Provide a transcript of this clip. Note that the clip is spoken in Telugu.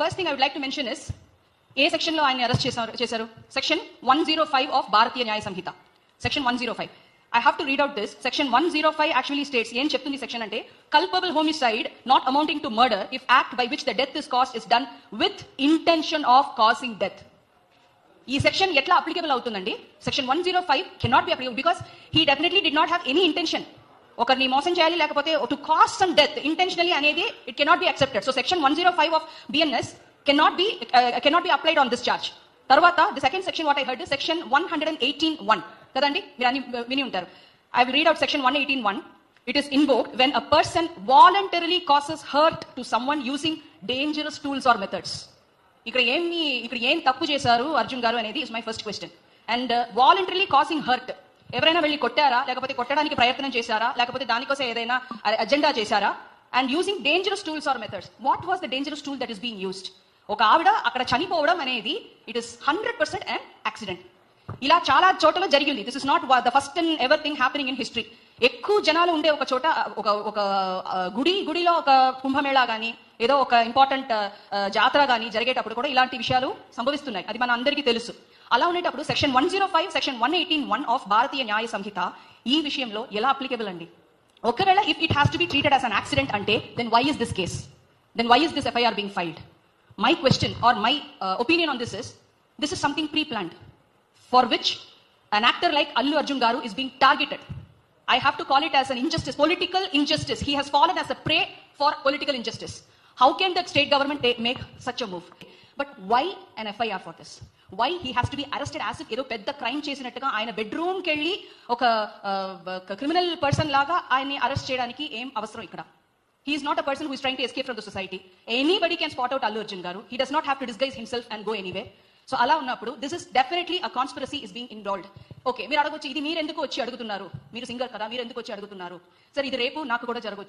First thing I would like to mention is, A section లో ఆయన అరెస్ట్ చేశారు? సెక్షన్ 105 ఆఫ్ భారతీయ న్యాయ సంహిత. Section 105. I have to read out this. Section 105 actually states, ఏం చెప్తుంది సెక్షన్ అంటే, culpable homicide not amounting to murder if act by which the death is caused is done with intention of causing death. ఈ సెక్షన్ ఎట్లా అప్లికబుల్ అవుతుందండి? Section 105 cannot be applicable because he definitely did not have any intention. ఒకరిని మోసం చేయాలి లేకపోతే to cause some death intentionally అనేది it cannot be accepted. So section 105 of BNS cannot be applied on this charge. తర్వాత the second section what I heard is section 118(1) కదండి, మీరు అన్ని విని ఉంటారు. I will read out section 118(1). It is invoked when a person voluntarily causes hurt to someone using dangerous tools or methods. ఇక్కడ ఏం తప్పు చేశారు అర్జున్ గారు అనేది is my first question. And voluntarily causing hurt, ఎవరైనా వెళ్ళి కొట్టారా, లేకపోతే కొట్టడానికి ప్రయత్నం చేశారా, లేకపోతే దానికోసం ఏదైనా అజెండా చేశారా? And using dangerous tools or methods. What was the dangerous tool that is being used? ఒక ఆవిడ అక్కడ చనిపోవడం అనేది ఇట్ ఇస్ 100% an accident. ఇలా చాలా చోట్ల జరిగింది. This is not the first and ever thing happening in history. ఎక్కువ జనాలు ఉండే ఒక చోట ఒక గుడిలో ఒక కుంభమేళా కానీ ఏదో ఒక ఇంపార్టెంట్ జాతర కానీ జరిగేటప్పుడు కూడా ఇలాంటి విషయాలు సంభవిస్తున్నాయి. అది మన అందరికీ తెలుసు. అలా ఉండేటప్పుడు సెక్షన్ 105, సెక్షన్ 118(1) ఆఫ్ భారతీయ న్యాయ సంహిత ఈ విషయంలో ఎలా అప్లికబుల్ అండి? ఒకవేళ if it has to be treated as an accident అంటే then why is this case? Then why is this FIR being filed? My question or my opinion on this is something pre-planned for which an actor like Allu Arjun Garu is being targeted. I have to call it as an injustice, political injustice. He has fallen as a prey for political injustice. How can the state government make such a move? But why an FIR for this? Why he has to be arrested as if ఏదో పెద్ద క్రైమ్ చేసినట్టుగా ఆయన బెడ్రూమ్ కి వెళ్ళి ఒక క్రిమినల్ పర్సన్ లాగా ఆయన్ని అరెస్ట్ చేయడానికి ఏం అవసరం ఇక్కడ? He is not a person who is trying to escape from the society. Anybody can spot out Allu Arjun Garu. He does not have to disguise himself and go anywhere. So అలా ఉన్నప్పుడు this is definitely a conspiracy is being involved. Okay, మీరు అడగొచ్చు, ఇది మీరు ఎందుకు వచ్చి అడుగుతున్నారు? మీరు సింగర్ కదా, మీరు ఎందుకు వచ్చి అడుగుతున్నారు? సార్ ఇది రేపు నాకు కూడా జరగొచ్చు.